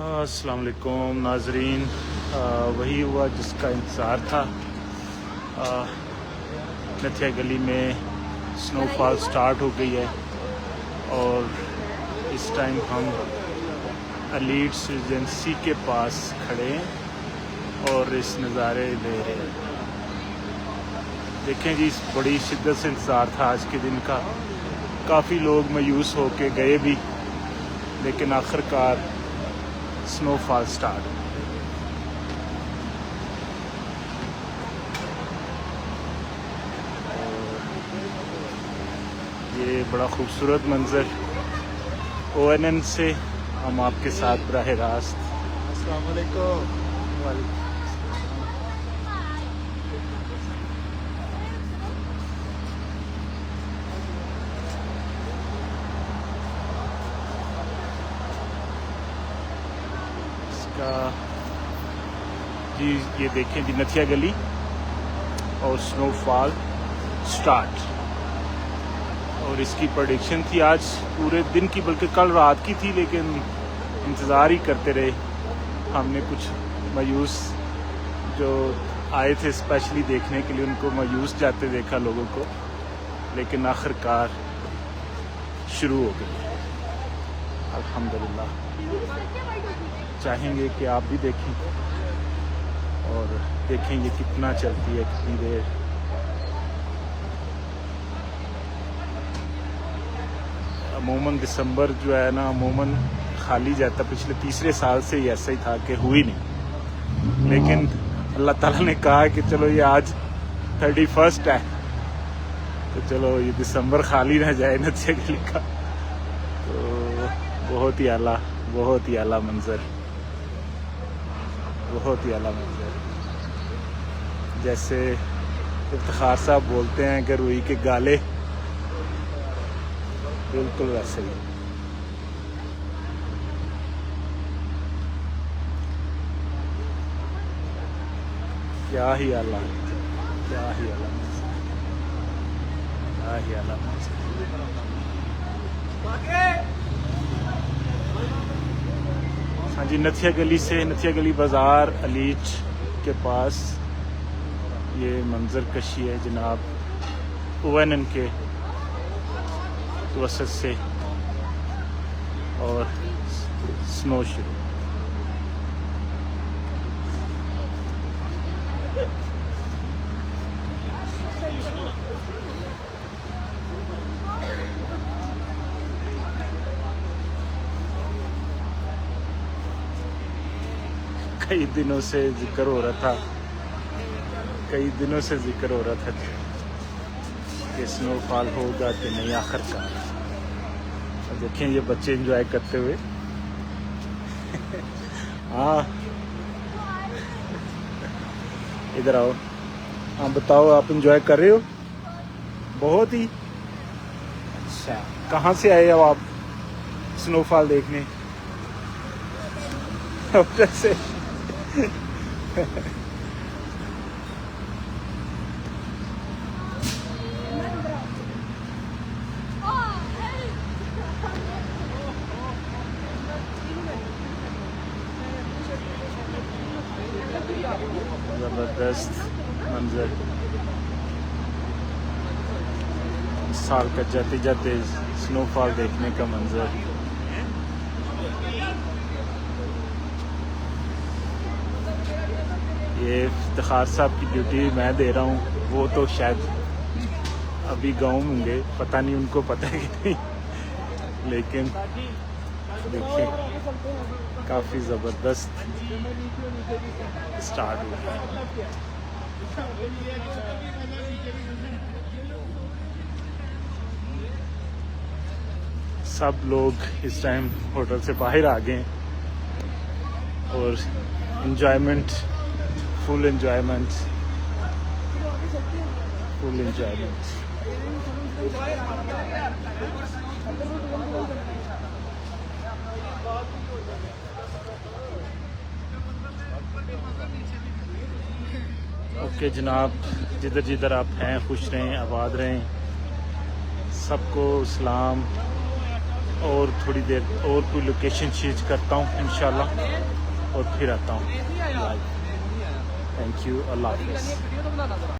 अस्सलाम वालेकुम नाजरीन। वही हुआ जिसका इंतज़ार था। नथिया गली में स्नोफॉल स्टार्ट हो गई है और इस टाइम हम एलीट्स एजेंसी के पास खड़े हैं और इस नज़ारे ले रहे हैं। देखें जी, इस बड़ी शिद्दत से इंतज़ार था आज के दिन का। काफ़ी लोग मायूस होके गए भी, लेकिन आखिरकार स्नोफॉल स्टार्ट। ये बड़ा खूबसूरत मंज़र ONN से हम आपके साथ बराह रास्त। अस्सलाम वालेकुम। जी ये देखें जी, नथिया गली और स्नोफॉल स्टार्ट। और इसकी प्रेडिक्शन थी आज पूरे दिन की, बल्कि कल रात की थी, लेकिन इंतज़ार ही करते रहे। हमने कुछ मायूस जो आए थे स्पेशली देखने के लिए, उनको मायूस जाते देखा लोगों को, लेकिन आखिरकार शुरू हो गई अल्हम्दुलिल्लाह। चाहेंगे कि आप भी देखें और देखें ये कितना चलती है, कितनी देर। अमूमन दिसंबर जो है ना, अमूमन खाली जाता। पिछले तीसरे साल से ही ऐसा ही था कि हुई नहीं, लेकिन अल्लाह ताला ने कहा कि चलो ये आज 31 है, तो चलो ये दिसंबर खाली ना जाए नथिया गली का। तो बहुत ही आला, बहुत ही आला मंज़र, बहुत ही आला मंज़र। जैसे इफ्तिखार साहब बोलते हैं कि रुई के गाले, बिल्कुल वैसे ही। क्या ही आला, क्या ही आला मंज़र, क्या ही आला मंज़र। हाँ जी, नथिया गली से, नथिया गली बाज़ार एलीट के पास ये मंज़र कशी है जनाब। ONN के वसत से और स्नो शुरू। कई दिनों से जिक्र हो रहा था, कई दिनों से जिक्र हो रहा था कि स्नोफॉल होगा कि नहीं आखिरकार। देखें ये बच्चे एंजॉय करते हुए। हाँ इधर आओ, हाँ बताओ, आप एंजॉय कर रहे हो? बहुत ही अच्छा। कहाँ से आए हो आप स्नोफॉल देखने? से ज़बरदस्त मंजर। साल का जाते जाते स्नोफॉल देखने का मंजर। ये इफ्तिखार साहब की ड्यूटी मैं दे रहा हूँ, वो तो शायद अभी गाँव होंगे, पता नहीं उनको पता है कि नहीं, लेकिन देखिए काफ़ी ज़बरदस्त स्टार्ट हुआ। सब लोग इस टाइम होटल से बाहर आ गए और enjoyment, full enjoyment, full enjoyment. Okay जनाब, जिधर जिधर आप हैं खुश रहें, आबाद रहें। सबको सलाम, और थोड़ी देर और कोई लोकेशन चेंज करता हूँ इंशाल्लाह और फिर आता हूँ। थैंक यू, अल्लाह हाफ़िज़।